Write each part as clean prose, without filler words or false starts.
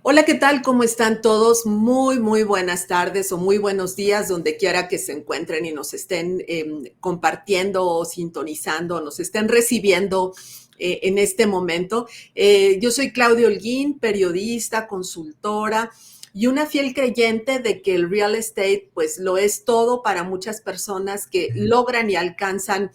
Hola, ¿qué tal? ¿Cómo están todos? Muy buenas tardes o muy buenos días, donde quiera que se encuentren y nos estén compartiendo o sintonizando, nos estén recibiendo en este momento. Yo soy Claudia Holguín, periodista, consultora y una fiel creyente de que el real estate pues lo es todo para muchas personas que logran y alcanzan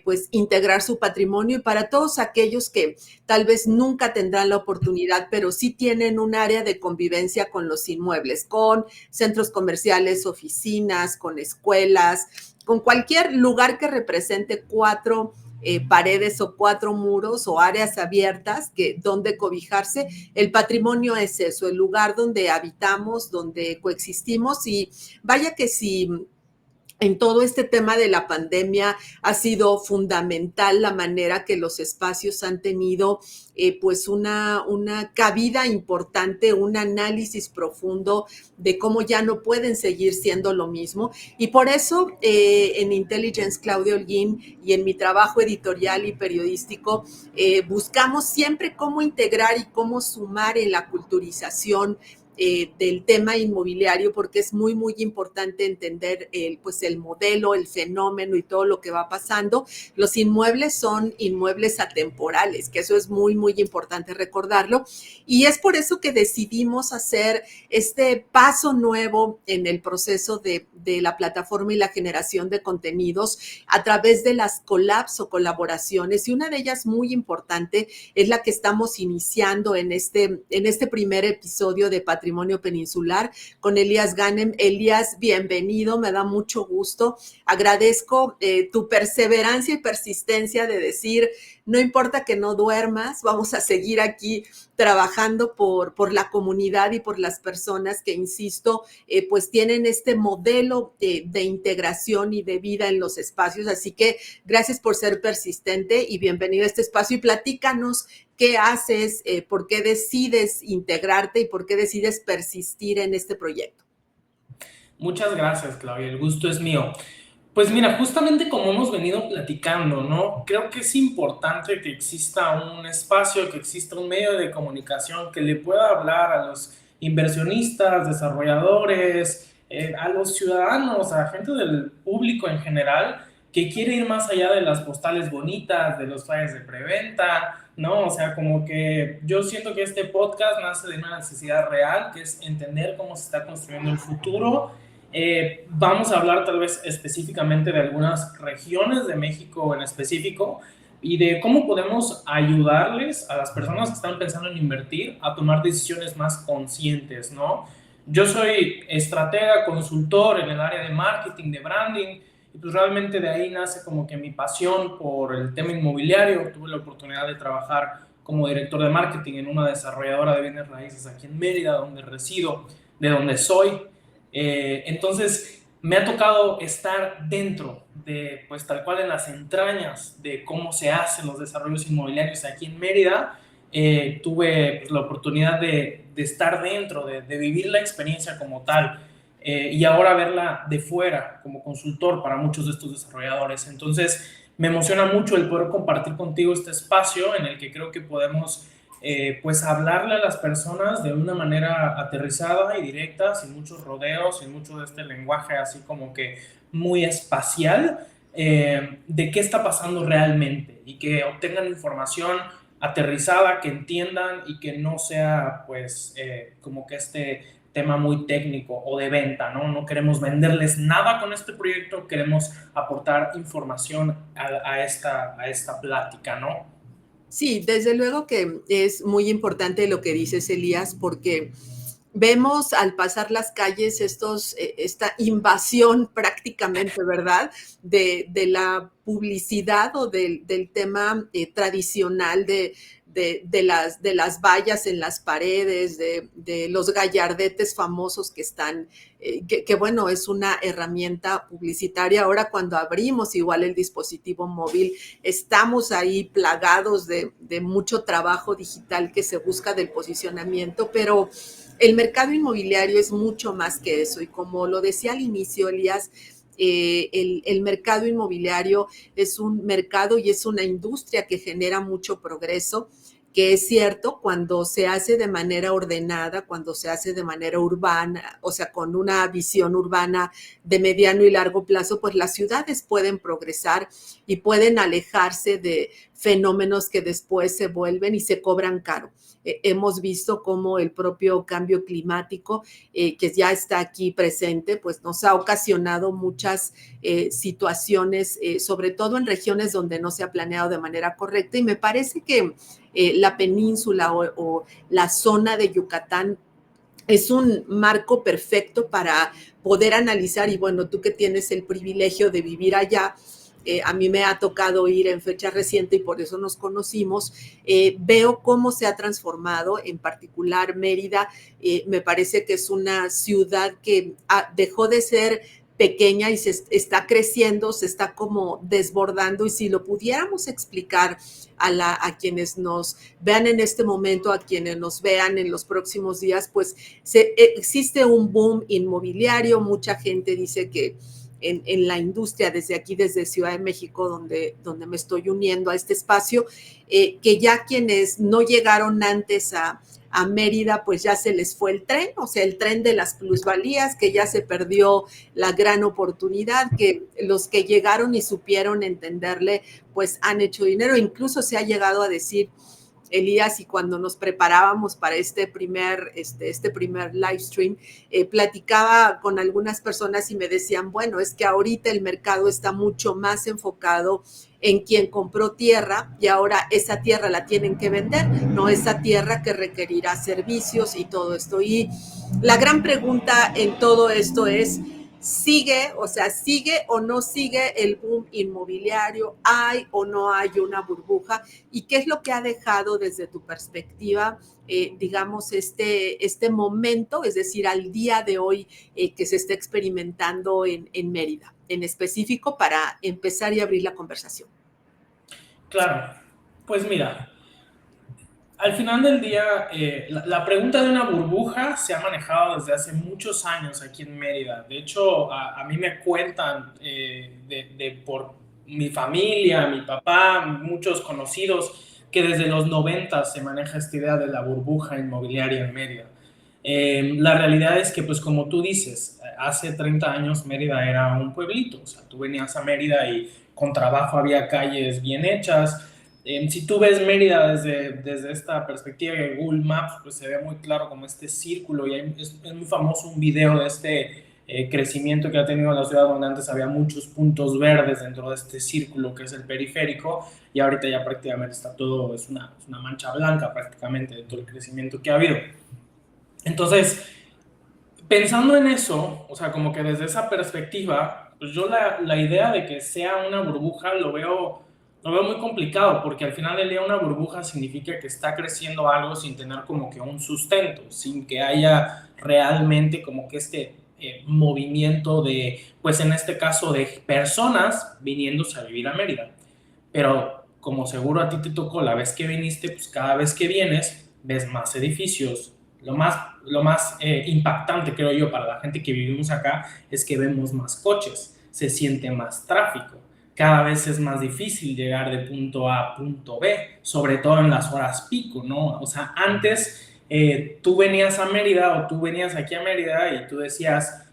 pues integrar su patrimonio, y para todos aquellos que tal vez nunca tendrán la oportunidad, pero sí tienen un área de convivencia con los inmuebles, con centros comerciales, oficinas, con escuelas, con cualquier lugar que represente cuatro paredes o cuatro muros o áreas abiertas donde cobijarse. El patrimonio es eso, el lugar donde habitamos, donde coexistimos, y vaya que si en todo este tema de la pandemia ha sido fundamental la manera que los espacios han tenido pues una cabida importante, un análisis profundo de cómo ya no pueden seguir siendo lo mismo. Y por eso en Intelligence Claudia Holguín y en mi trabajo editorial y periodístico buscamos siempre cómo integrar y cómo sumar en la culturización del tema inmobiliario, porque es muy importante entender pues el modelo, el fenómeno y todo lo que va pasando. Los inmuebles son inmuebles atemporales, que eso es muy importante recordarlo, y es por eso que decidimos hacer este paso nuevo en el proceso de la plataforma y la generación de contenidos a través de las collabs o colaboraciones, y una de ellas muy importante es la que estamos iniciando en este primer episodio de Patrimonio Peninsular con Elías Ganem. Elías, bienvenido, me da mucho gusto. Agradezco tu perseverancia y persistencia de decir, no importa que no duermas, vamos a seguir aquí trabajando por la comunidad y por las personas que, insisto, pues tienen este modelo de integración y de vida en los espacios. Así que gracias por ser persistente y bienvenido a este espacio, y platícanos qué haces, por qué decides integrarte y por qué decides persistir en este proyecto. Muchas gracias, Claudia. El gusto es mío. Pues mira, justamente como hemos venido platicando, ¿no? Creo que es importante que exista un espacio, que exista un medio de comunicación que le pueda hablar a los inversionistas, desarrolladores, a los ciudadanos, a la gente del público en general, que quiere ir más allá de las postales bonitas, de los flyers de preventa, ¿no? O sea, como que yo siento que este podcast nace de una necesidad real, que es entender cómo se está construyendo el futuro. Vamos a hablar tal vez específicamente de algunas regiones de México en específico y de cómo podemos ayudarles a las personas que están pensando en invertir a tomar decisiones más conscientes, ¿no? Yo soy estratega, consultor en el área de marketing, de branding, y pues realmente de ahí nace como que mi pasión por el tema inmobiliario. Tuve la oportunidad de trabajar como director de marketing en una desarrolladora de bienes raíces aquí en Mérida, donde resido, de donde soy. Entonces, me ha tocado estar dentro de, pues tal cual en las entrañas de cómo se hacen los desarrollos inmobiliarios aquí en Mérida. Tuve pues, la oportunidad de estar dentro, de vivir la experiencia como tal, y ahora verla de fuera como consultor para muchos de estos desarrolladores. Entonces, me emociona mucho el poder compartir contigo este espacio en el que creo que podemos pues hablarle a las personas de una manera aterrizada y directa, sin muchos rodeos, sin mucho de este lenguaje así como que muy espacial, de qué está pasando realmente y que obtengan información aterrizada, que entiendan y que no sea pues como que este tema muy técnico o de venta, ¿no? No queremos venderles nada con este proyecto, queremos aportar información a esta plática, ¿no? Sí, desde luego que es muy importante lo que dices, Elías, porque vemos al pasar las calles esta invasión prácticamente, ¿verdad? De la publicidad o del tema tradicional de las vallas en las paredes, de los gallardetes famosos que están, bueno, es una herramienta publicitaria. Ahora cuando abrimos igual el dispositivo móvil, estamos ahí plagados de mucho trabajo digital que se busca del posicionamiento, pero el mercado inmobiliario es mucho más que eso, y como lo decía al inicio, Elías, el mercado inmobiliario es un mercado y es una industria que genera mucho progreso, que es cierto, cuando se hace de manera ordenada, cuando se hace de manera urbana, o sea, con una visión urbana de mediano y largo plazo, pues las ciudades pueden progresar y pueden alejarse de fenómenos que después se vuelven y se cobran caro. Hemos visto cómo el propio cambio climático, que ya está aquí presente, pues nos ha ocasionado muchas situaciones, sobre todo en regiones donde no se ha planeado de manera correcta. Y me parece que la península o la zona de Yucatán es un marco perfecto para poder analizar. Y bueno, tú que tienes el privilegio de vivir allá, a mí me ha tocado ir en fecha reciente y por eso nos conocimos. Veo cómo se ha transformado, en particular Mérida. Me parece que es una ciudad que dejó de ser pequeña y se está creciendo, se está como desbordando. Y si lo pudiéramos explicar a quienes nos vean en este momento, a quienes nos vean en los próximos días, pues existe un boom inmobiliario. Mucha gente dice que en la industria, desde aquí, desde Ciudad de México, donde me estoy uniendo a este espacio, que ya quienes no llegaron antes a Mérida, pues ya se les fue el tren, o sea, el tren de las plusvalías, que ya se perdió la gran oportunidad, que los que llegaron y supieron entenderle, pues han hecho dinero. Incluso se ha llegado a decir, Elías, y cuando nos preparábamos para este primer live stream, platicaba con algunas personas y me decían, bueno, es que ahorita el mercado está mucho más enfocado en quien compró tierra y ahora esa tierra la tienen que vender, no esa tierra que requerirá servicios y todo esto. Y la gran pregunta en todo esto es, ¿sigue, o sea, sigue o no sigue el boom inmobiliario? ¿Hay o no hay una burbuja? ¿Y qué es lo que ha dejado desde tu perspectiva, digamos, este momento, es decir, al día de hoy, que se está experimentando en Mérida, en específico, para empezar y abrir la conversación? Claro, pues mira, al final del día, la pregunta de una burbuja se ha manejado desde hace muchos años aquí en Mérida. De hecho, a mí me cuentan por mi familia, mi papá, muchos conocidos, que desde los 90 se maneja esta idea de la burbuja inmobiliaria en Mérida. La realidad es que, pues como tú dices, hace 30 años Mérida era un pueblito. O sea, tú venías a Mérida y con trabajo había calles bien hechas. Si tú ves Mérida desde esta perspectiva de Google Maps, pues se ve muy claro como este círculo, y es muy famoso un video de este crecimiento que ha tenido la ciudad, donde antes había muchos puntos verdes dentro de este círculo que es el periférico, y ahorita ya prácticamente está todo, es una mancha blanca prácticamente de todo el crecimiento que ha habido. Entonces, pensando en eso, o sea, como que desde esa perspectiva, pues yo la idea de que sea una burbuja lo veo muy complicado, porque al final del día una burbuja significa que está creciendo algo sin tener como que un sustento, sin que haya realmente como que este movimiento de, pues en este caso, de personas viniéndose a vivir a Mérida. Pero como seguro a ti te tocó la vez que viniste, pues cada vez que vienes ves más edificios. Lo más impactante, creo yo, para la gente que vivimos acá es que vemos más coches, se siente más tráfico, cada vez es más difícil llegar de punto A a punto B, sobre todo en las horas pico, ¿no? O sea, antes tú venías a Mérida o tú venías aquí a Mérida y tú decías,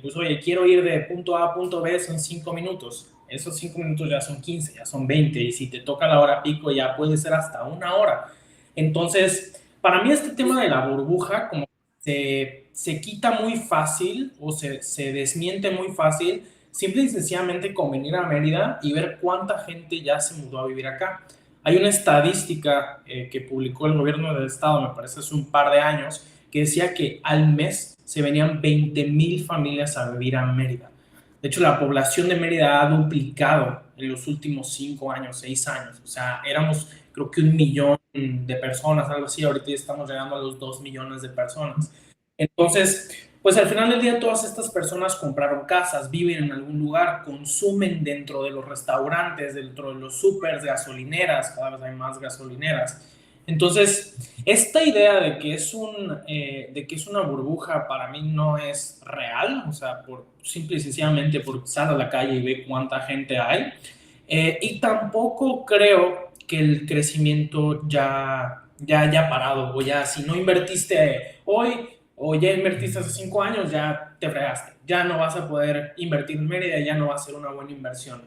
pues oye, quiero ir de punto A a punto B, son 5 minutos. Esos 5 minutos ya son 15, ya son 20, y si te toca la hora pico ya puede ser hasta 1 hora. Entonces, para mí este tema de la burbuja como se quita muy fácil o se desmiente muy fácil, simple y sencillamente con venir a Mérida y ver cuánta gente ya se mudó a vivir acá. Hay una estadística que publicó el gobierno del estado, me parece hace un par de años, que decía que al mes se venían 20,000 familias a vivir a Mérida. De hecho, la población de Mérida ha duplicado en los últimos 5 años, 6 años. O sea, éramos creo que 1 millón de personas, algo así. Ahorita ya estamos llegando a los 2 millones de personas. Entonces, pues al final del día todas estas personas compraron casas, viven en algún lugar, consumen dentro de los restaurantes, dentro de los súpers, gasolineras, cada vez hay más gasolineras. Entonces, esta idea de que es una burbuja para mí no es real. O sea, simple y sencillamente porque sale a la calle y ve cuánta gente hay. Y tampoco creo que el crecimiento ya parado, o ya si no invertiste hoy o ya invertiste hace 5 años, ya te fregaste, ya no vas a poder invertir en Mérida, ya no va a ser una buena inversión.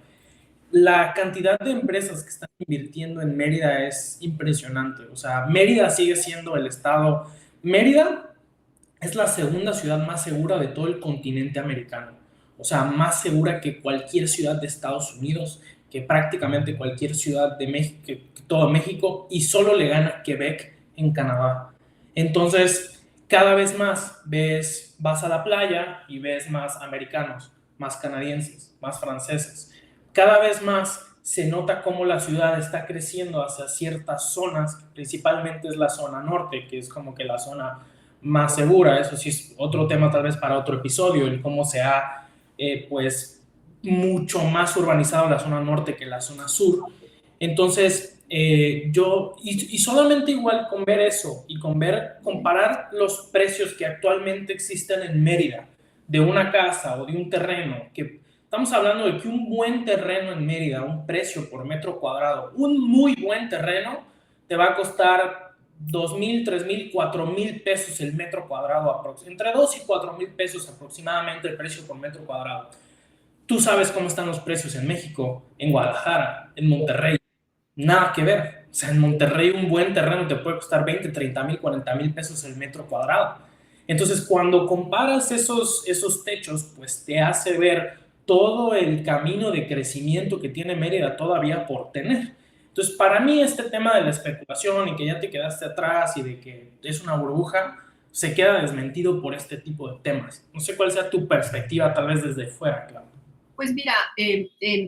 La cantidad de empresas que están invirtiendo en Mérida es impresionante. O sea, Mérida sigue siendo el estado. Mérida es la segunda ciudad más segura de todo el continente americano. O sea, más segura que cualquier ciudad de Estados Unidos, que prácticamente cualquier ciudad de México, que todo México, y solo le gana Quebec en Canadá. Entonces, cada vez más vas a la playa y ves más americanos, más canadienses, más franceses. Cada vez más se nota cómo la ciudad está creciendo hacia ciertas zonas, principalmente es la zona norte, que es como que la zona más segura. Eso sí es otro tema tal vez para otro episodio, el cómo se ha pues mucho más urbanizado la zona norte que la zona sur. Entonces, y solamente igual con ver eso y con ver, comparar los precios que actualmente existen en Mérida de una casa o de un terreno, que estamos hablando de que un buen terreno en Mérida, un precio por metro cuadrado, un muy buen terreno, te va a costar 2,000, 3,000, 4,000 pesos el metro cuadrado, entre 2 y 4,000 pesos aproximadamente el precio por metro cuadrado. Tú sabes cómo están los precios en México, en Guadalajara, en Monterrey, nada que ver. O sea, en Monterrey un buen terreno te puede costar 20, 30,000, 40,000 pesos el metro cuadrado. Entonces, cuando comparas esos techos, pues te hace ver todo el camino de crecimiento que tiene Mérida todavía por tener. Entonces, para mí este tema de la especulación y que ya te quedaste atrás y de que es una burbuja, se queda desmentido por este tipo de temas. No sé cuál sea tu perspectiva, tal vez desde fuera, claro. Pues mira,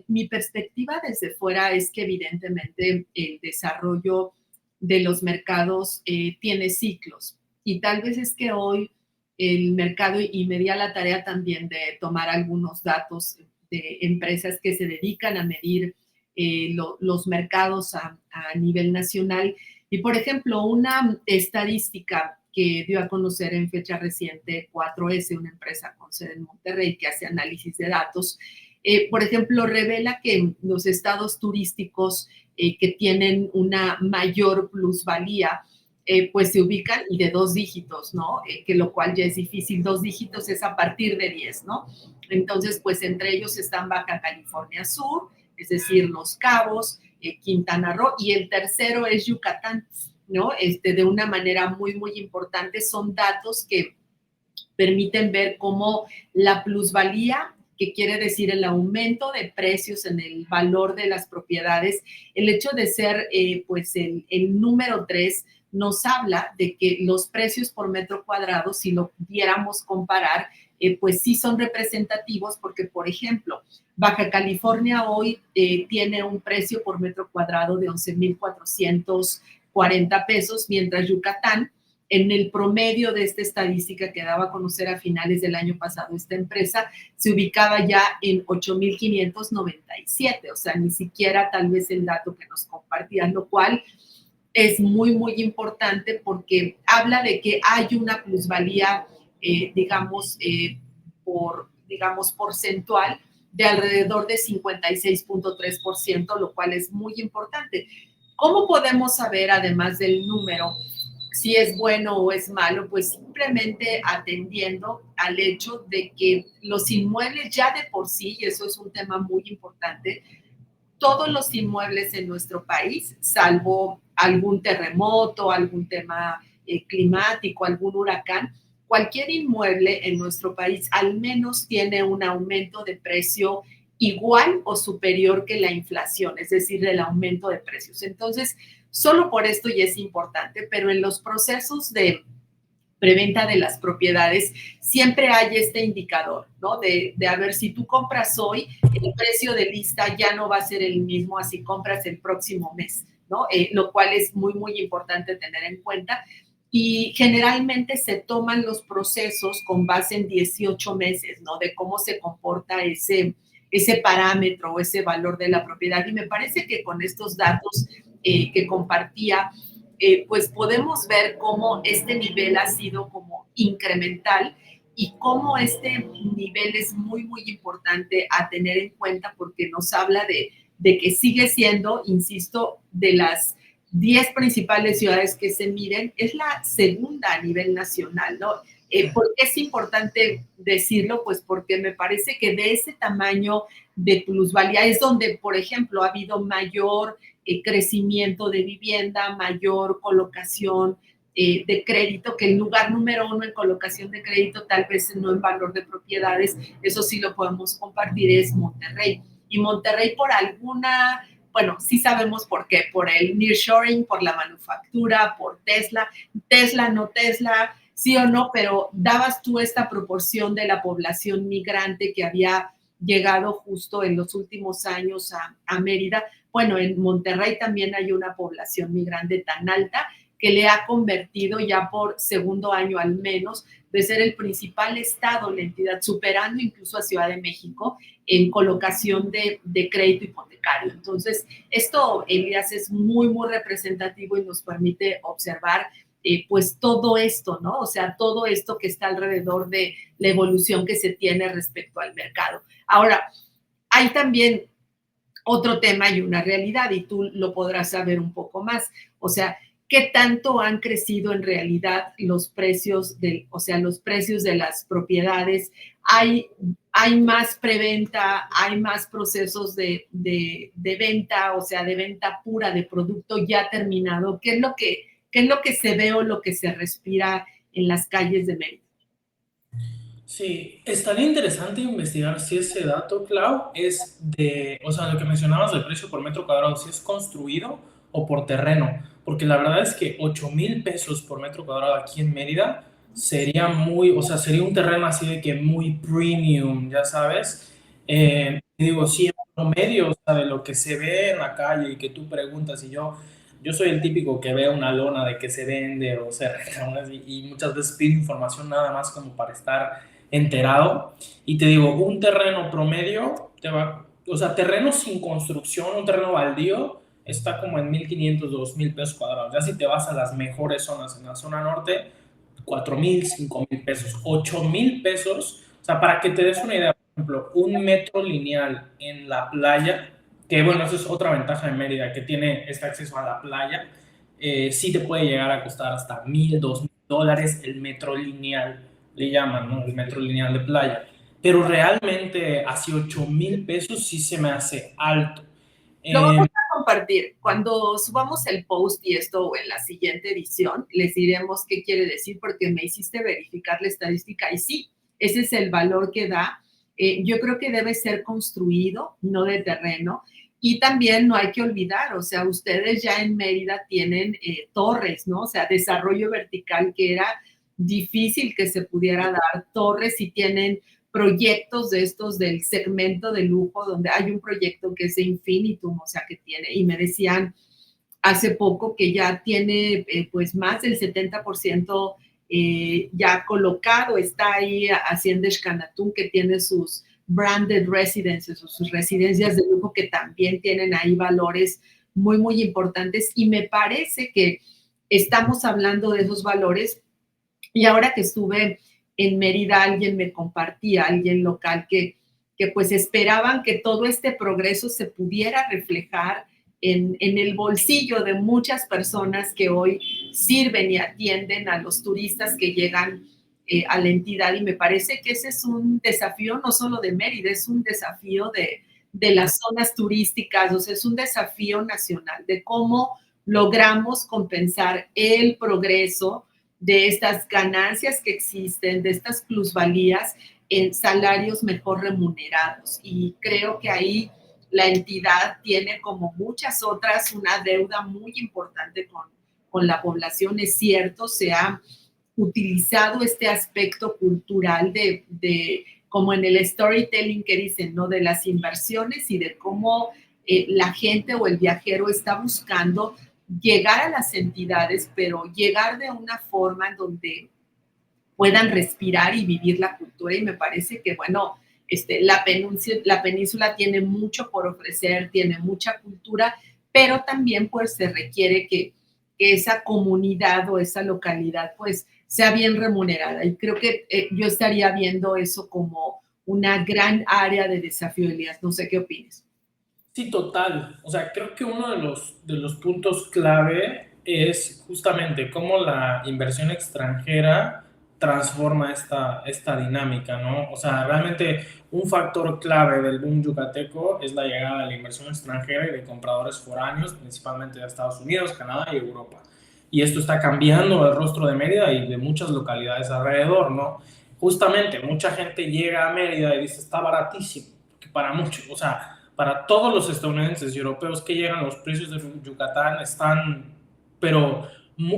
mi perspectiva desde fuera es que evidentemente el desarrollo de los mercados tiene ciclos y tal vez es que hoy el mercado, y me di a la tarea también de tomar algunos datos de empresas que se dedican a medir los mercados a nivel nacional. Y por ejemplo, una estadística que dio a conocer en fecha reciente 4S, una empresa con sede en Monterrey que hace análisis de datos, por ejemplo, revela que los estados turísticos que tienen una mayor plusvalía, pues se ubican y de 2 dígitos, ¿no? Que lo cual ya es difícil. 2 dígitos es a partir de 10, ¿no? Entonces, pues entre ellos están Baja California Sur, es decir, Los Cabos, Quintana Roo, y el tercero es Yucatán, ¿no? De una manera muy, muy importante. Son datos que permiten ver cómo la plusvalía, que quiere decir el aumento de precios en el valor de las propiedades, el hecho de ser pues el número 3 nos habla de que los precios por metro cuadrado, si lo pudiéramos comparar, pues sí son representativos porque, por ejemplo, Baja California hoy tiene un precio por metro cuadrado de 11,440 pesos, mientras Yucatán, en el promedio de esta estadística que daba a conocer a finales del año pasado esta empresa, se ubicaba ya en 8,597, o sea, ni siquiera tal vez el dato que nos compartían, lo cual es muy, muy importante porque habla de que hay una plusvalía, digamos, porcentual de alrededor de 56,3%, lo cual es muy importante. ¿Cómo podemos saber, además del número, si es bueno o es malo? Pues simplemente atendiendo al hecho de que los inmuebles ya de por sí, y eso es un tema muy importante, todos los inmuebles en nuestro país, salvo algún terremoto, algún tema climático, algún huracán, cualquier inmueble en nuestro país al menos tiene un aumento de precio igual o superior que la inflación, es decir, el aumento de precios. Entonces, solo por esto ya es importante, pero en los procesos de preventa de las propiedades, siempre hay este indicador, ¿no? De a ver, si tú compras hoy, el precio de lista ya no va a ser el mismo así compras el próximo mes, ¿no? Lo cual es muy, muy importante tener en cuenta. Y generalmente se toman los procesos con base en 18 meses, ¿no? De cómo se comporta ese parámetro o ese valor de la propiedad. Y me parece que con estos datos que compartía, pues podemos ver cómo este nivel ha sido como incremental y cómo este nivel es muy, muy importante a tener en cuenta porque nos habla de que sigue siendo, insisto, de las 10 principales ciudades que se miden, es la segunda a nivel nacional, ¿no? ¿Por qué es importante decirlo? Pues porque me parece que de ese tamaño de plusvalía es donde, por ejemplo, ha habido mayor crecimiento de vivienda, mayor colocación de crédito, que el lugar número uno en colocación de crédito, tal vez no en valor de propiedades, eso sí lo podemos compartir, es Monterrey. Y Monterrey por alguna, bueno, sí sabemos por qué, por el nearshoring, por la manufactura, por Tesla, no Tesla, sí o no, pero dabas tú esta proporción de la población migrante que había llegado justo en los últimos años a Mérida. Bueno, en Monterrey también hay una población migrante tan alta que le ha convertido ya por segundo año al menos de ser el principal estado, la entidad, superando incluso a Ciudad de México en colocación de crédito hipotecario. Entonces, esto, Elías, es muy, muy representativo y nos permite observar pues todo esto, ¿no? O sea, todo esto que está alrededor de la evolución que se tiene respecto al mercado. Ahora, hay también otro tema y una realidad, y tú lo podrás saber un poco más. O sea, ¿qué tanto han crecido en realidad los precios o sea, los precios de las propiedades? Hay más preventa, hay más procesos de venta, o sea, de venta pura de producto ya terminado. ¿Qué es lo que se ve o lo que se respira en las calles de Mérida? Sí, estaría interesante investigar si ese dato, Clau, es de, o sea, lo que mencionabas del precio por metro cuadrado, si es construido o por terreno, porque la verdad es que 8,000 pesos por metro cuadrado aquí en Mérida sería muy, o sea, sería un terreno así de que muy premium, ya sabes. Digo, sí, en promedio, o sea, de lo que se ve en la calle y que tú preguntas, y yo soy el típico que ve una lona de que se vende o se reclama y muchas veces pido información nada más como para estar enterado. Y te digo, un terreno promedio, o sea, terreno sin construcción, un terreno baldío, está como en 1,500, 2,000 pesos cuadrados. Ya si te vas a las mejores zonas, en la zona norte, 4,000, 5,000 pesos, 8,000 pesos. O sea, para que te des una idea, por ejemplo, un metro lineal en la playa, que bueno, eso es otra ventaja de Mérida, que tiene este acceso a la playa, sí te puede llegar a costar hasta 1,000, 2,000 dólares el metro lineal, le llaman, ¿no? El metro lineal de playa. Pero realmente así 8,000 pesos sí se me hace alto. Lo vamos Eh, a compartir. Cuando subamos el post y esto o en la siguiente edición, les diremos qué quiere decir porque me hiciste verificar la estadística y sí, ese es el valor que da. Yo creo que debe ser construido, no de terreno. Y también no hay que olvidar, o sea, ustedes ya en Mérida tienen torres, ¿no? O sea, desarrollo vertical que era difícil que se pudiera dar, torres y tienen proyectos de estos del segmento de lujo, donde hay un proyecto que es de Infinitum, o sea, que tiene, y me decían hace poco que ya tiene pues más del 70% ya colocado, está ahí Hacienda Xcanatún, que tiene sus branded residences o sus residencias de lujo que también tienen ahí valores muy, muy importantes y me parece que estamos hablando de esos valores y ahora que estuve en Mérida, alguien me compartía, alguien local, que pues esperaban que todo este progreso se pudiera reflejar en el bolsillo de muchas personas que hoy sirven y atienden a los turistas que llegan a la entidad. Y me parece que ese es un desafío no solo de Mérida, es un desafío de las zonas turísticas, o sea, es un desafío nacional de cómo logramos compensar el progreso de estas ganancias que existen, de estas plusvalías en salarios mejor remunerados. Y creo que ahí la entidad tiene, como muchas otras, una deuda muy importante con la población. Es cierto, se ha utilizado este aspecto cultural como en el storytelling que dicen, ¿no? De las inversiones y de cómo la gente o el viajero está buscando llegar a las entidades, pero llegar de una forma en donde puedan respirar y vivir la cultura. Y me parece que, bueno, la península tiene mucho por ofrecer, tiene mucha cultura, pero también pues se requiere que esa comunidad o esa localidad pues sea bien remunerada. Y creo que yo estaría viendo eso como una gran área de desafío, Elías. No sé qué opinas. Sí, total. O sea, creo que uno de los puntos clave es justamente cómo la inversión extranjera transforma esta dinámica, ¿no? O sea, realmente un factor clave del boom yucateco es la llegada de la inversión extranjera y de compradores foráneos, principalmente de Estados Unidos, Canadá y Europa. Y esto está cambiando el rostro de Mérida y de muchas localidades alrededor, ¿no? Justamente, mucha gente llega a Mérida y dice, está baratísimo, que para muchos, o sea, para todos los estadounidenses y europeos que llegan, los precios de Yucatán están, pero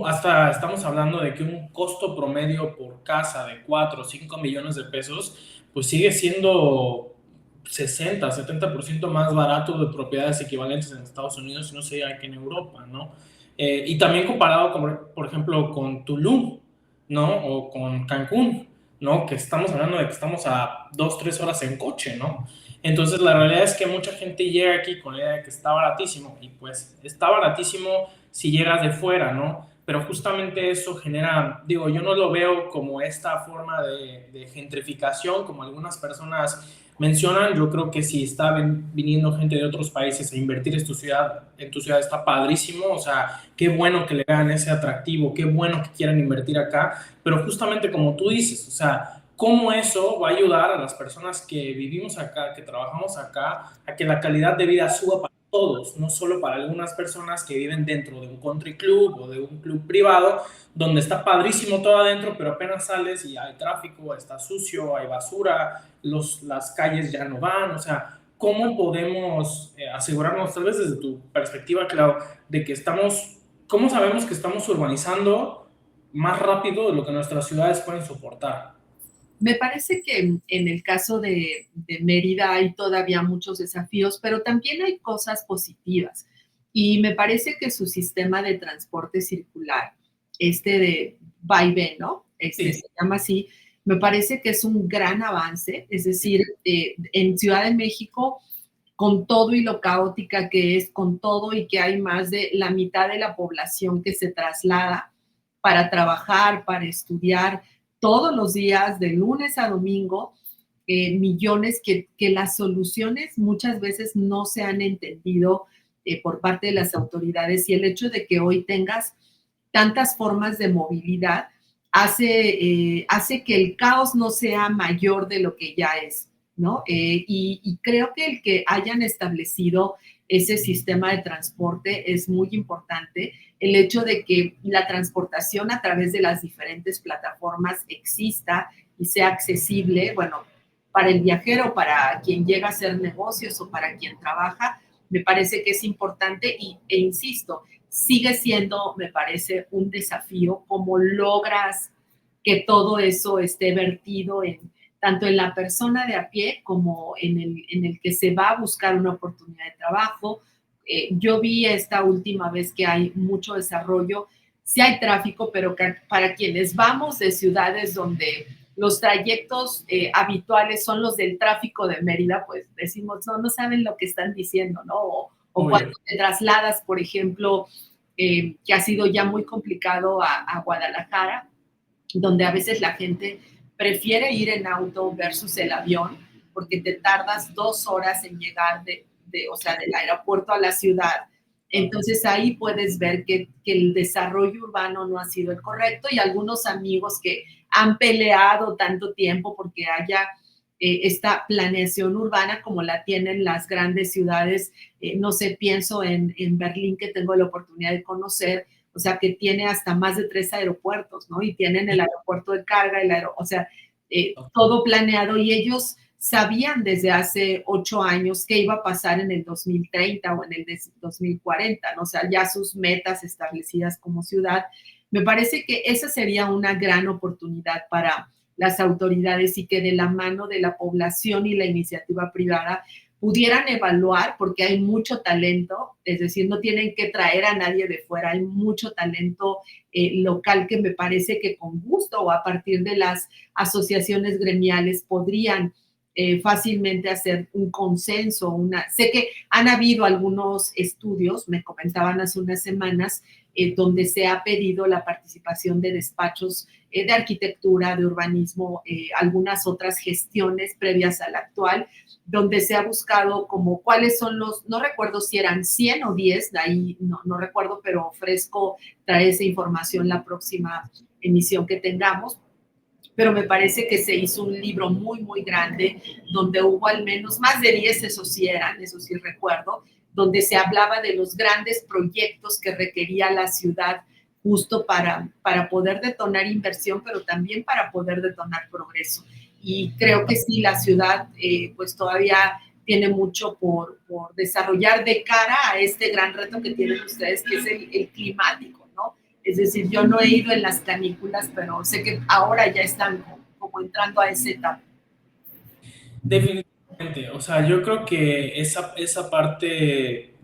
hasta estamos hablando de que un costo promedio por casa de 4 o 5 millones de pesos, pues sigue siendo 60-70% más barato de propiedades equivalentes en Estados Unidos y no sé, aquí en Europa, ¿no? Y también comparado, con, por ejemplo, con Tulum, ¿no? O con Cancún, ¿no? Que estamos hablando de que estamos a 2-3 horas en coche, ¿no? Entonces la realidad es que mucha gente llega aquí con la idea de que está baratísimo y pues está baratísimo si llegas de fuera, ¿no? Pero justamente eso genera, digo, yo no lo veo como esta forma de gentrificación como algunas personas mencionan. Yo creo que si está viniendo gente de otros países a invertir en tu ciudad está padrísimo, o sea, qué bueno que le vean ese atractivo, qué bueno que quieran invertir acá, pero justamente como tú dices, o sea, cómo eso va a ayudar a las personas que vivimos acá, que trabajamos acá, a que la calidad de vida suba para todos, no solo para algunas personas que viven dentro de un country club o de un club privado, donde está padrísimo todo adentro, pero apenas sales y hay tráfico, está sucio, hay basura, las calles ya no van, o sea, ¿cómo podemos asegurarnos, tal vez desde tu perspectiva, Clau, de que estamos, cómo sabemos que estamos urbanizando más rápido de lo que nuestras ciudades pueden soportar? Me parece que en el caso de Mérida hay todavía muchos desafíos, pero también hay cosas positivas. Y me parece que su sistema de transporte circular, este de vaivén, ¿no? Este Sí, se llama así, me parece que es un gran avance. Es decir, en Ciudad de México, con todo y lo caótica que es, con todo y que hay más de la mitad de la población que se traslada para trabajar, para estudiar todos los días, de lunes a domingo, millones que las soluciones muchas veces no se han entendido por parte de las autoridades, y el hecho de que hoy tengas tantas formas de movilidad hace que el caos no sea mayor de lo que ya es, ¿no? Y creo que el que hayan establecido ese sistema de transporte es muy importante. El hecho de que la transportación a través de las diferentes plataformas exista y sea accesible, bueno, para el viajero, para quien llega a hacer negocios o para quien trabaja, me parece que es importante e insisto, sigue siendo, me parece, un desafío cómo logras que todo eso esté vertido tanto en la persona de a pie como en el que se va a buscar una oportunidad de trabajo. Yo vi esta última vez que hay mucho desarrollo, sí hay tráfico, pero para quienes vamos de ciudades donde los trayectos habituales son los del tráfico de Mérida, pues decimos, no, no saben lo que están diciendo, ¿no? O cuando obvio. te trasladas, por ejemplo, que ha sido ya muy complicado a Guadalajara, donde a veces la gente prefiere ir en auto versus el avión, porque te tardas 2 horas en llegar o sea, del aeropuerto a la ciudad. Entonces ahí puedes ver que el desarrollo urbano no ha sido el correcto, y algunos amigos que han peleado tanto tiempo porque haya esta planeación urbana como la tienen las grandes ciudades. No sé, pienso en Berlín, que tengo la oportunidad de conocer, o sea, que tiene hasta más de 3 aeropuertos, ¿no? Y tienen el aeropuerto de carga, o sea, todo planeado, y ellos sabían desde hace 8 años qué iba a pasar en el 2030 o en el 2040, ¿no? O sea, ya sus metas establecidas como ciudad. Me parece que esa sería una gran oportunidad para las autoridades, y que de la mano de la población y la iniciativa privada pudieran evaluar, porque hay mucho talento, es decir, no tienen que traer a nadie de fuera, hay mucho talento local que me parece que con gusto o a partir de las asociaciones gremiales podrían fácilmente hacer un consenso. Sé que han habido algunos estudios, me comentaban hace unas semanas, donde se ha pedido la participación de despachos de arquitectura, de urbanismo, algunas otras gestiones previas a la actual, donde se ha buscado como cuáles son los, no recuerdo si eran 100 o 10, de ahí no recuerdo, pero ofrezco traer esa información la próxima emisión que tengamos, pero me parece que se hizo un libro muy, muy grande, donde hubo al menos más de 10, eso sí recuerdo, donde se hablaba de los grandes proyectos que requería la ciudad justo para poder detonar inversión, pero también para poder detonar progreso. Y creo que sí, la ciudad pues todavía tiene mucho por desarrollar de cara a este gran reto que tienen ustedes, que es el climático, ¿no? Es decir, yo no he ido en las canículas, pero sé que ahora ya están como entrando a esa etapa. Definitivamente, o sea, yo creo que esa parte,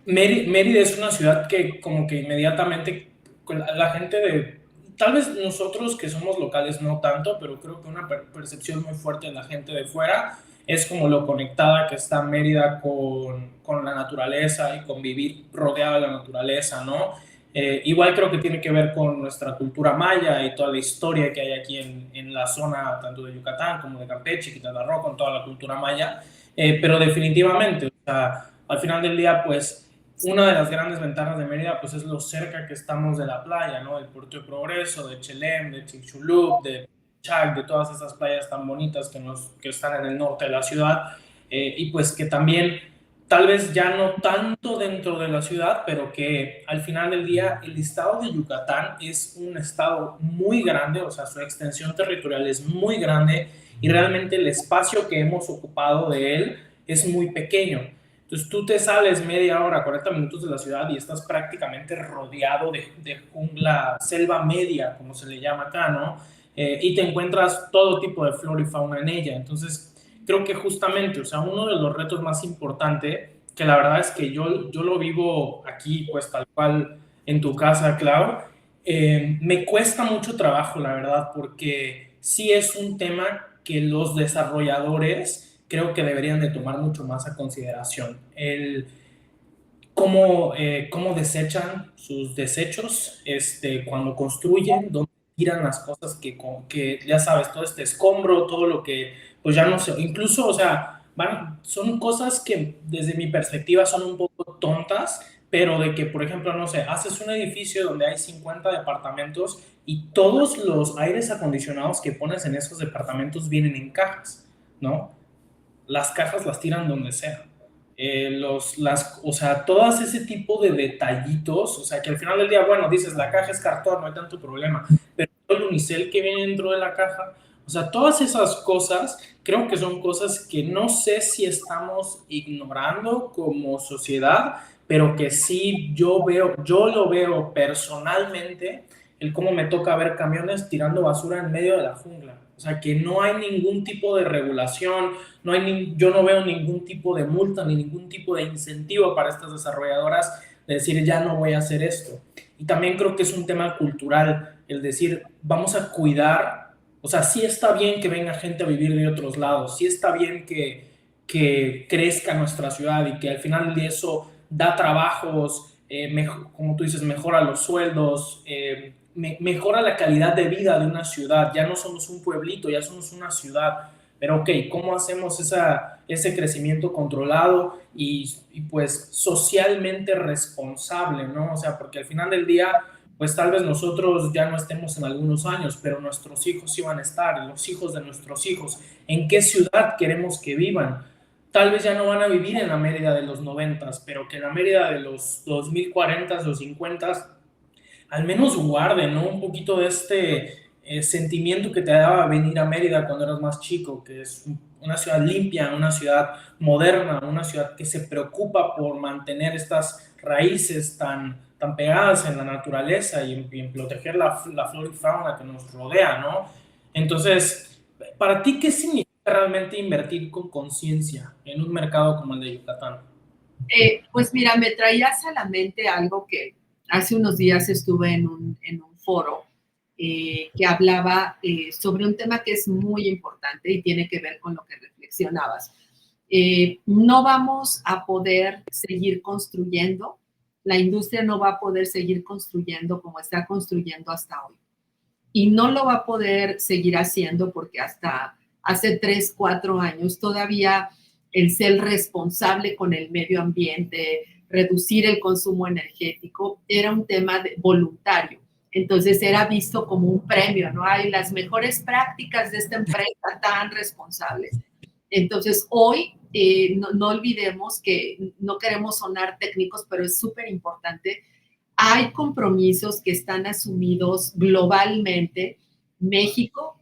Mérida es una ciudad que como que inmediatamente la gente de, tal vez nosotros que somos locales no tanto, pero creo que una percepción muy fuerte de la gente de fuera es como lo conectada que está Mérida con la naturaleza y con vivir rodeado de la naturaleza, ¿no? Igual creo que tiene que ver con nuestra cultura maya y toda la historia que hay aquí en la zona tanto de Yucatán como de Campeche, Quintana Roo, con toda la cultura maya, pero definitivamente, o sea, al final del día, pues una de las grandes ventajas de Mérida pues es lo cerca que estamos de la playa, ¿no? Del Puerto de Progreso, de Chelem, de Chicxulub, de Chac, de todas esas playas tan bonitas que están en el norte de la ciudad, y pues que también tal vez ya no tanto dentro de la ciudad, pero que al final del día el estado de Yucatán es un estado muy grande, o sea, su extensión territorial es muy grande y realmente el espacio que hemos ocupado de él es muy pequeño. Entonces tú te sales media hora, 40 minutos de la ciudad y estás prácticamente rodeado de jungla, selva media, como se le llama acá, ¿no? Y te encuentras todo tipo de flora y fauna en ella. Entonces creo que justamente, o sea, uno de los retos más importantes, que la verdad es que yo lo vivo aquí, pues tal cual en tu casa, Clau, me cuesta mucho trabajo, la verdad, porque sí es un tema que los desarrolladores creo que deberían de tomar mucho más a consideración. Cómo desechan sus desechos cuando construyen, dónde tiran las cosas que, ya sabes, todo este escombro, todo lo que, pues ya no sé, incluso, o sea, son cosas que desde mi perspectiva son un poco tontas, pero de que, por ejemplo, no sé, haces un edificio donde hay 50 departamentos y todos los aires acondicionados que pones en esos departamentos vienen en cajas, ¿no? Las cajas las tiran donde sea. O sea, todas ese tipo de detallitos, o sea, que al final del día, bueno, dices, la caja es cartón, no hay tanto problema, pero el unicel que viene dentro de la caja, o sea, todas esas cosas, creo que son cosas que no sé si estamos ignorando como sociedad, pero que sí yo lo veo personalmente, el cómo me toca ver camiones tirando basura en medio de la jungla. O sea, que no hay ningún tipo de regulación, yo no veo ningún tipo de multa ni ningún tipo de incentivo para estas desarrolladoras de decir ya no voy a hacer esto. Y también creo que es un tema cultural el decir vamos a cuidar, o sea, sí está bien que venga gente a vivir de otros lados, sí está bien que crezca nuestra ciudad y que al final de eso da trabajos, como tú dices, mejora los sueldos, mejora la calidad de vida de una ciudad. Ya no somos un pueblito, ya somos una ciudad. Pero ok, ¿cómo hacemos ese crecimiento controlado y pues socialmente responsable, ¿no? O sea, porque al final del día, pues tal vez nosotros ya no estemos en algunos años, pero nuestros hijos sí van a estar, los hijos de nuestros hijos. ¿En qué ciudad queremos que vivan? Tal vez ya no van a vivir en la Mérida de los 90, pero que en la Mérida de los 2040, los 50, al menos guarde, ¿no? Un poquito de sentimiento que te daba venir a Mérida cuando eras más chico, que es una ciudad limpia, una ciudad moderna, una ciudad que se preocupa por mantener estas raíces tan pegadas en la naturaleza y en proteger la flora y fauna que nos rodea, ¿no? Entonces, para ti, ¿qué significa realmente invertir con conciencia en un mercado como el de Yucatán? Pues mira, me traías a la mente algo que hace unos días estuve en un foro que hablaba sobre un tema que es muy importante y tiene que ver con lo que reflexionabas. No vamos a poder seguir construyendo la industria no va a poder seguir construyendo como está construyendo hasta hoy. Y no lo va a poder seguir haciendo porque hasta hace 3, 4 años todavía el ser responsable con el medio ambiente, reducir el consumo energético, era un tema voluntario. Entonces era visto como un premio, ¿no? Hay las mejores prácticas de esta empresa tan responsables. Entonces hoy no olvidemos que no queremos sonar técnicos, pero es súper importante. Hay compromisos que están asumidos globalmente, México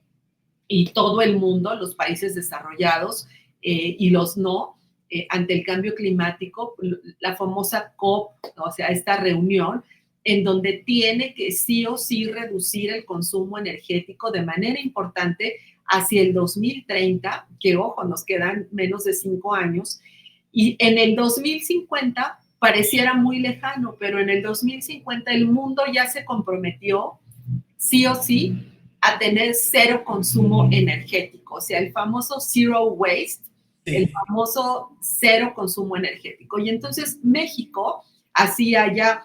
y todo el mundo, los países desarrollados y los no, ante el cambio climático, la famosa COP, o sea, esta reunión en donde tiene que sí o sí reducir el consumo energético de manera importante hacia el 2030, que ojo, nos quedan menos de 5 años, y en el 2050 pareciera muy lejano, pero en el 2050 el mundo ya se comprometió, sí o sí, a tener cero consumo energético, o sea, el famoso zero waste, sí, el famoso cero consumo energético. Y entonces México, así haya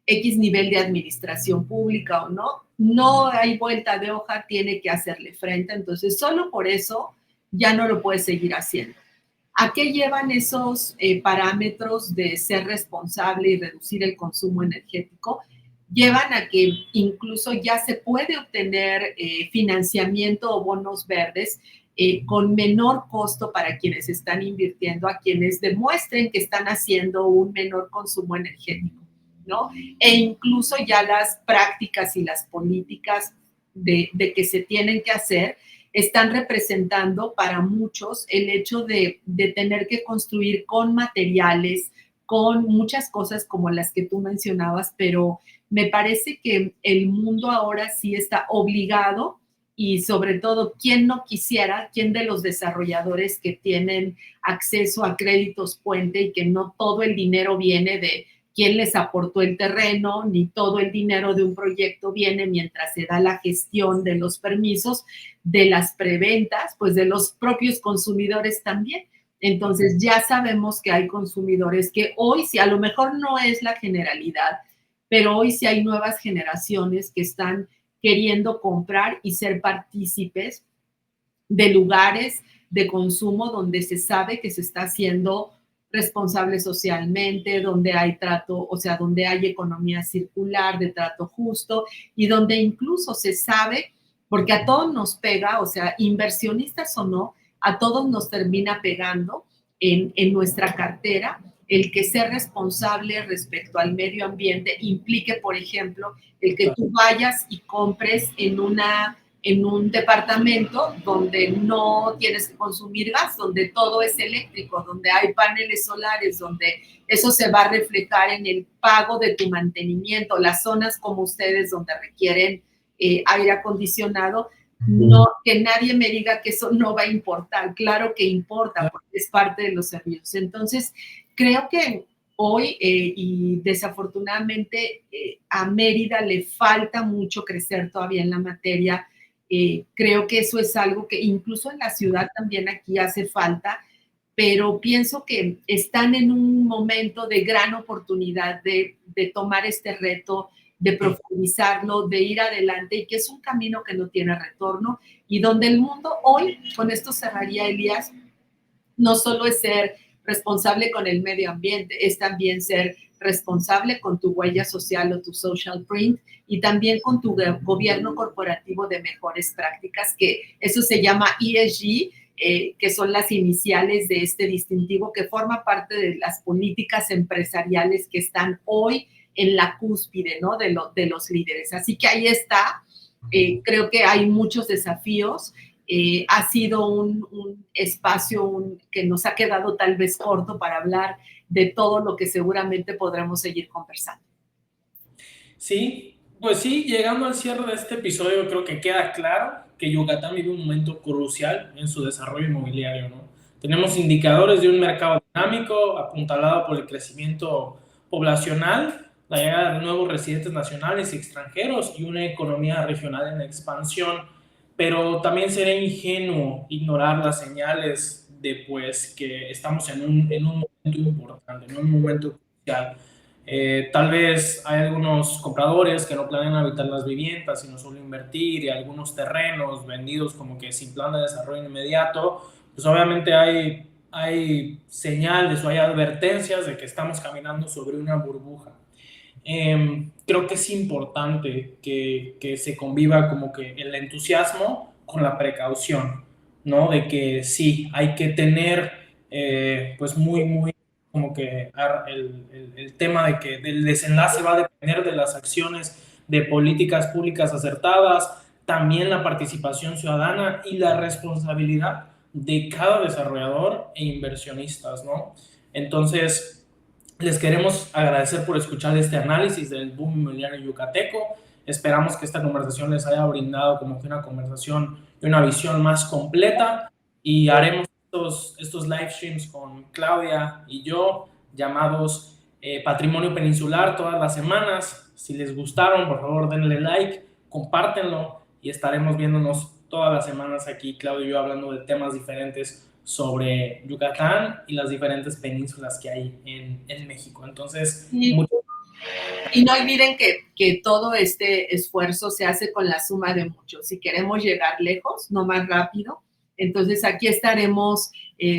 X nivel de administración pública o no, no hay vuelta de hoja, tiene que hacerle frente. Entonces, solo por eso ya no lo puede seguir haciendo. ¿A qué llevan esos parámetros de ser responsable y reducir el consumo energético? Llevan a que incluso ya se puede obtener financiamiento o bonos verdes con menor costo para quienes están invirtiendo, a quienes demuestren que están haciendo un menor consumo energético, ¿no? E incluso ya las prácticas y las políticas de que se tienen que hacer están representando para muchos el hecho de tener que construir con materiales, con muchas cosas como las que tú mencionabas, pero me parece que el mundo ahora sí está obligado y sobre todo, ¿quién no quisiera, quién de los desarrolladores que tienen acceso a créditos puente y que no todo el dinero viene de quién les aportó el terreno, ni todo el dinero de un proyecto viene mientras se da la gestión de los permisos, de las preventas, pues de los propios consumidores también? Entonces ya sabemos que hay consumidores que hoy, si a lo mejor no es la generalidad, pero hoy sí hay nuevas generaciones que están queriendo comprar y ser partícipes de lugares de consumo donde se sabe que se está haciendo responsable socialmente, donde hay trato, o sea, donde hay economía circular, de trato justo y donde incluso se sabe, porque a todos nos pega, o sea, inversionistas o no, a todos nos termina pegando en nuestra cartera el que ser responsable respecto al medio ambiente implique, por ejemplo, el que tú vayas y compres en un departamento donde no tienes que consumir gas, donde todo es eléctrico, donde hay paneles solares, donde eso se va a reflejar en el pago de tu mantenimiento, las zonas como ustedes donde requieren aire acondicionado, no, que nadie me diga que eso no va a importar, claro que importa, porque es parte de los servicios. Entonces, creo que hoy, y desafortunadamente a Mérida le falta mucho crecer todavía en la materia. Creo que eso es algo que incluso en la ciudad también aquí hace falta, pero pienso que están en un momento de gran oportunidad de tomar este reto, de profundizarlo, de ir adelante y que es un camino que no tiene retorno y donde el mundo hoy, con esto cerraría Elías, no solo es ser responsable con el medio ambiente, es también ser responsable con tu huella social o tu social print y también con tu gobierno corporativo de mejores prácticas, que eso se llama ESG, que son las iniciales de este distintivo que forma parte de las políticas empresariales que están hoy en la cúspide, ¿no? de los líderes. Así que ahí está. Creo que hay muchos desafíos. Ha sido un espacio que nos ha quedado tal vez corto para hablar de todo lo que seguramente podremos seguir conversando. Sí, pues sí, llegando al cierre de este episodio, creo que queda claro que Yucatán vive un momento crucial en su desarrollo inmobiliario, ¿no? Tenemos indicadores de un mercado dinámico, apuntalado por el crecimiento poblacional, la llegada de nuevos residentes nacionales y extranjeros y una economía regional en expansión, pero también sería ingenuo ignorar las señales de pues que estamos en un momento importante, en un momento crucial. Tal vez hay algunos compradores que no planean habitar las viviendas, sino solo invertir, y algunos terrenos vendidos como que sin plan de desarrollo inmediato. Pues obviamente hay señales o hay advertencias de que estamos caminando sobre una burbuja. Creo que es importante que se conviva como que el entusiasmo con la precaución, ¿no? De que sí, hay que tener pues muy como que el tema de que el desenlace va a depender de las acciones de políticas públicas acertadas, también la participación ciudadana y la responsabilidad de cada desarrollador e inversionistas, ¿no? Entonces, les queremos agradecer por escuchar este análisis del boom inmobiliario yucateco. Esperamos que esta conversación les haya brindado como que una conversación y una visión más completa, y haremos estos live streams con Claudia y yo llamados Patrimonio Peninsular todas las semanas. Si les gustaron, por favor denle like, compártenlo, y estaremos viéndonos todas las semanas aquí, Claudia y yo, hablando de temas diferentes sobre Yucatán y las diferentes penínsulas que hay en México. Entonces, y, y no olviden que todo este esfuerzo se hace con la suma de muchos. Si queremos llegar lejos, no más rápido, entonces aquí estaremos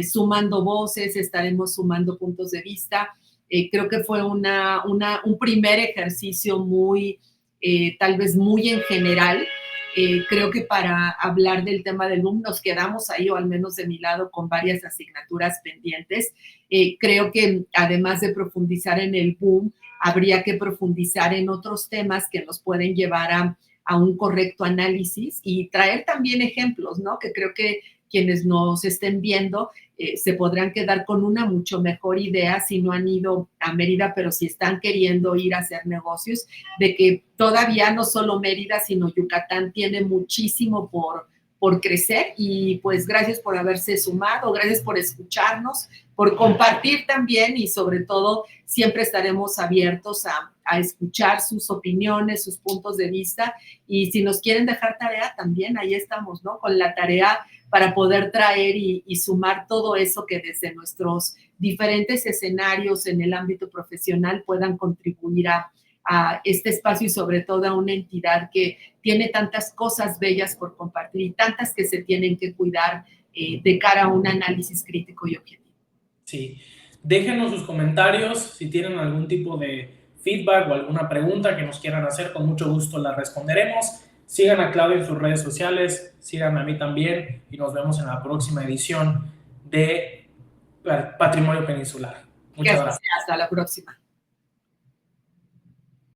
sumando voces, estaremos sumando puntos de vista. Creo que fue un primer ejercicio muy, tal vez muy en general. Creo que para hablar del tema del boom nos quedamos ahí, o al menos de mi lado, con varias asignaturas pendientes. Creo que además de profundizar en el boom, habría que profundizar en otros temas que nos pueden llevar a un correcto análisis y traer también ejemplos, ¿no? Que creo que quienes nos estén viendo se podrán quedar con una mucho mejor idea si no han ido a Mérida, pero si están queriendo ir a hacer negocios, de que todavía no solo Mérida, sino Yucatán tiene muchísimo por crecer. Y pues gracias por haberse sumado, gracias por escucharnos, por compartir también, y sobre todo siempre estaremos abiertos a escuchar sus opiniones, sus puntos de vista, y si nos quieren dejar tarea también, ahí estamos, ¿no? Con la tarea para poder traer y sumar todo eso que desde nuestros diferentes escenarios en el ámbito profesional puedan contribuir a este espacio, y sobre todo a una entidad que tiene tantas cosas bellas por compartir y tantas que se tienen que cuidar de cara a un análisis crítico y objetivo. Sí, déjenos sus comentarios si tienen algún tipo de feedback o alguna pregunta que nos quieran hacer, con mucho gusto la responderemos. Sigan a Claudia en sus redes sociales, síganme a mí también, y nos vemos en la próxima edición de Patrimonio Peninsular. Muchas gracias. Hasta la próxima.